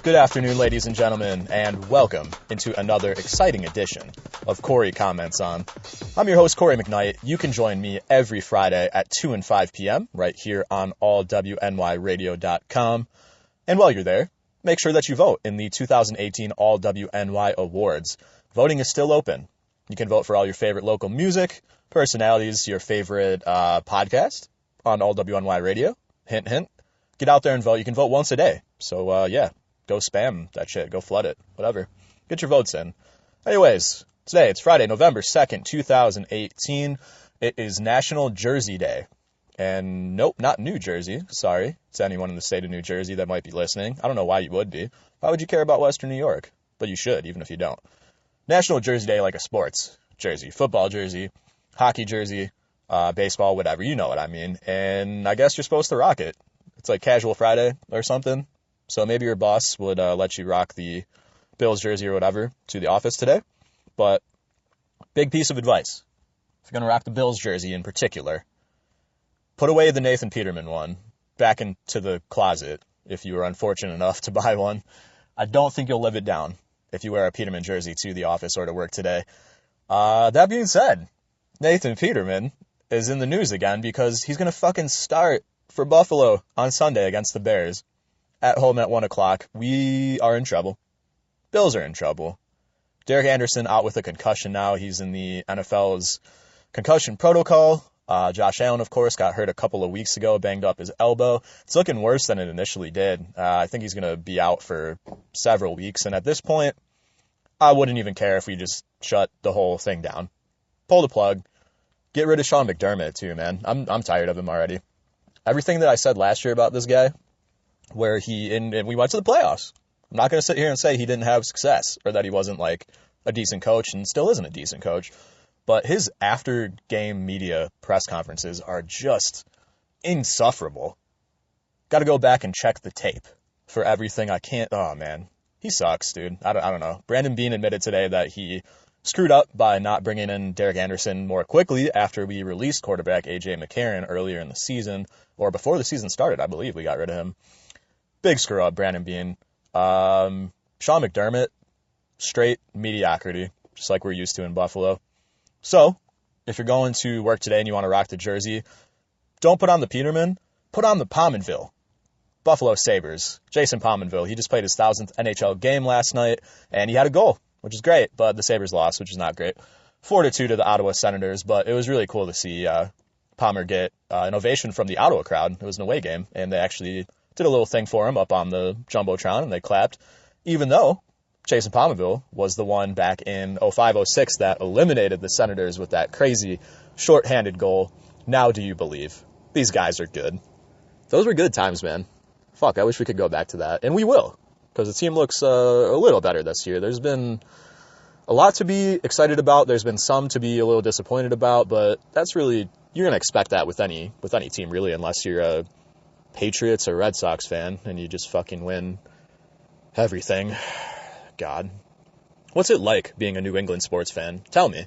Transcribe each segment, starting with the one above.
Good afternoon, ladies and gentlemen, and welcome into another exciting edition of Cory Comments On. I'm your host, Cory McKnight. You can join me every Friday at 2 and 5 p.m. right here on allwnyradio.com. And while you're there, make sure that you vote in the 2018 All WNY Awards. Voting is still open. You can vote for all your favorite local music, personalities, your favorite podcast on All WNY Radio. Hint, hint. Get out there and vote. You can vote once a day. So, go spam that shit. Go flood it. Whatever. Get your votes in. Anyways, today it's Friday, November 2nd, 2018. It is National Jersey Day. And nope, not New Jersey. Sorry to anyone in the state of New Jersey that might be listening. I don't know why you would be. Why would you care about Western New York? But you should, even if you don't. National Jersey Day, like a sports jersey. Football jersey, hockey jersey, baseball, whatever. You know what I mean. And I guess you're supposed to rock it. It's like Casual Friday or something. So maybe your boss would let you rock the Bills jersey or whatever to the office today. But big piece of advice. If you're going to rock the Bills jersey in particular, put away the Nathan Peterman one back into the closet if you were unfortunate enough to buy one. I don't think you'll live it down if you wear a Peterman jersey to the office or to work today. That being said, Nathan Peterman is in the news again because he's going to fucking start for Buffalo on Sunday against the Bears. At home at 1 o'clock. We are in trouble. Bills are in trouble. Derek Anderson out with a concussion now. He's in the NFL's concussion protocol. Josh Allen, of course, got hurt a couple of weeks ago, banged up his elbow. It's looking worse than it initially did. I think he's going to be out for several weeks. And at this point, I wouldn't even care if we just shut the whole thing down. Pull the plug. Get rid of Sean McDermott, too, man. I'm tired of him already. Everything that I said last year about this guy, where and we went to the playoffs. I'm not going to sit here and say he didn't have success or that he wasn't like a decent coach and still isn't a decent coach. But his after-game media press conferences are just insufferable. Got to go back and check the tape for everything. Oh, man. He sucks, dude. I don't know. Brandon Beane admitted today that he screwed up by not bringing in Derek Anderson more quickly after we released quarterback A.J. McCarron earlier in the season, or before the season started, I believe we got rid of him. Big screw up, Brandon Beane. Sean McDermott, straight mediocrity, just like we're used to in Buffalo. So, if you're going to work today and you want to rock the jersey, don't put on the Peterman, put on the Pominville. Buffalo Sabres, Jason Pominville. He just played his 1,000th NHL game last night, and he had a goal, which is great, but the Sabres lost, which is not great. 4-2 to the Ottawa Senators, but it was really cool to see Palmer get an ovation from the Ottawa crowd. It was an away game, and they actually did a little thing for him up on the Jumbotron, and they clapped, even though Jason Pominville was the one back in 05-06 that eliminated the Senators with that crazy short-handed goal. Now do you believe? These guys are good. Those were good times, man. Fuck, I wish we could go back to that. And we will, because the team looks a little better this year. There's been a lot to be excited about. There's been some to be a little disappointed about, but that's really, you're going to expect that with any team, really, unless you're a Patriots or Red Sox fan, and you just fucking win everything. God. What's it like being a New England sports fan? Tell me.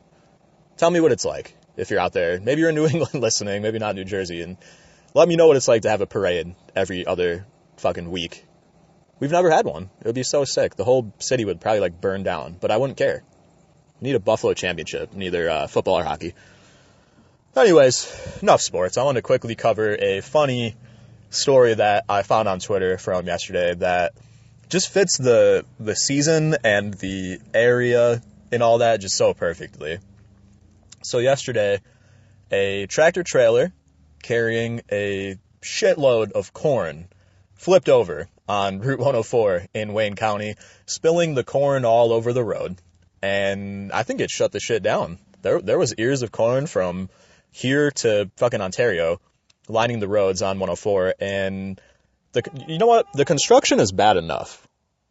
Tell me what it's like if you're out there. Maybe you're in New England listening, maybe not New Jersey, and let me know what it's like to have a parade every other fucking week. We've never had one. It would be so sick. The whole city would probably burn down, but I wouldn't care. We need a Buffalo championship, neither football or hockey. Anyways, enough sports. I want to quickly cover a funny story that I found on Twitter from yesterday that just fits the season and the area and all that just so perfectly. So yesterday, a tractor trailer carrying a shitload of corn flipped over on Route 104 in Wayne County, spilling the corn all over the road. And I think it shut the shit down. There was ears of corn from here to fucking Ontario lining the roads on 104, and you know what? The construction is bad enough.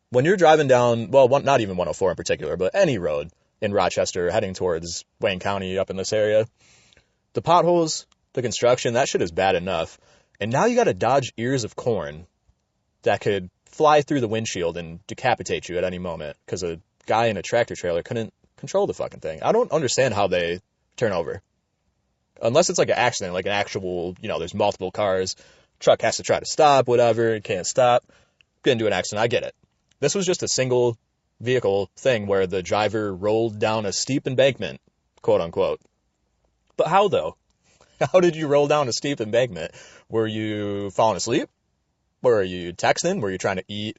When you're driving down, well, not even 104 in particular, but any road in Rochester heading towards Wayne County up in this area, the potholes, the construction, that shit is bad enough. And now you got to dodge ears of corn that could fly through the windshield and decapitate you at any moment because a guy in a tractor trailer couldn't control the fucking thing. I don't understand how they turn over. Unless it's like an accident, like an actual, there's multiple cars, truck has to try to stop, whatever, it can't stop, get into an accident, I get it. This was just a single vehicle thing where the driver rolled down a steep embankment, quote unquote. But how though? How did you roll down a steep embankment? Were you falling asleep? Were you texting? Were you trying to eat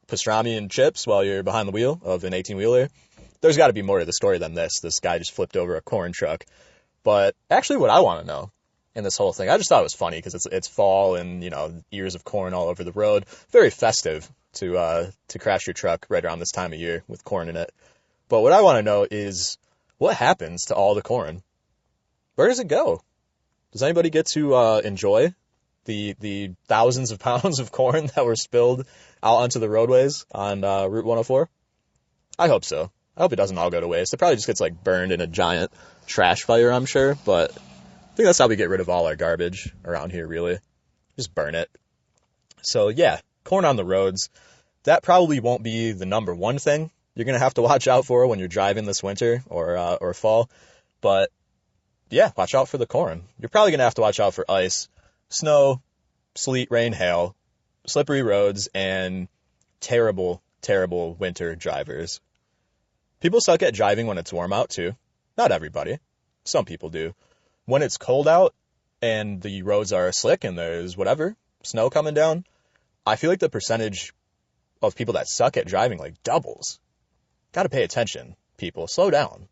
pastrami and chips while you're behind the wheel of an 18-wheeler? There's got to be more to the story than this. This guy just flipped over a corn truck. But actually what I want to know in this whole thing, I just thought it was funny because it's fall and, you know, ears of corn all over the road. Very festive to crash your truck right around this time of year with corn in it. But what I want to know is what happens to all the corn? Where does it go? Does anybody get to enjoy the thousands of pounds of corn that were spilled out onto the roadways on Route 104? I hope so. I hope it doesn't all go to waste. It probably just gets like burned in a giant trash fire, I'm sure. But I think that's how we get rid of all our garbage around here, really. Just burn it. So yeah, corn on the roads. That probably won't be the number one thing you're going to have to watch out for when you're driving this winter or fall. But yeah, watch out for the corn. You're probably going to have to watch out for ice, snow, sleet, rain, hail, slippery roads, and terrible, terrible winter drivers. People suck at driving when it's warm out, too. Not everybody. Some people do. When it's cold out and the roads are slick and there's whatever, snow coming down, I feel like the percentage of people that suck at driving, like, doubles. Gotta pay attention, people. Slow down.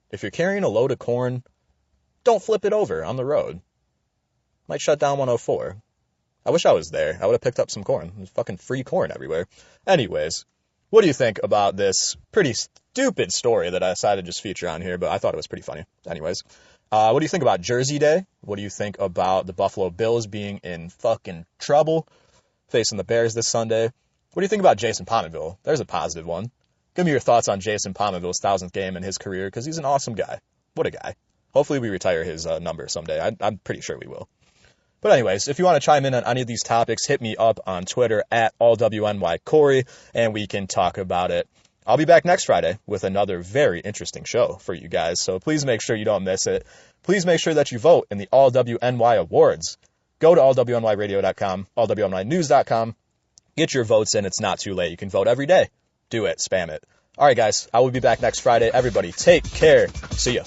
If you're carrying a load of corn, don't flip it over on the road. Might shut down 104. I wish I was there. I would have picked up some corn. There's fucking free corn everywhere. Anyways, what do you think about this pretty stupid story that I decided to just feature on here, but I thought it was pretty funny. Anyways, what do you think about Jersey Day? What do you think about the Buffalo Bills being in fucking trouble, facing the Bears this Sunday? What do you think about Jason Pominville? There's a positive one. Give me your thoughts on Jason Pominville's 1,000th game in his career, because he's an awesome guy. What a guy. Hopefully we retire his number someday. I'm pretty sure we will. But anyways, if you want to chime in on any of these topics, hit me up on Twitter at allwnycory, and we can talk about it. I'll be back next Friday with another very interesting show for you guys, so please make sure you don't miss it. Please make sure that you vote in the All WNY Awards. Go to allwnyradio.com, allwnynews.com. Get your votes in. It's not too late. You can vote every day. Do it. Spam it. All right, guys. I will be back next Friday. Everybody, take care. See ya.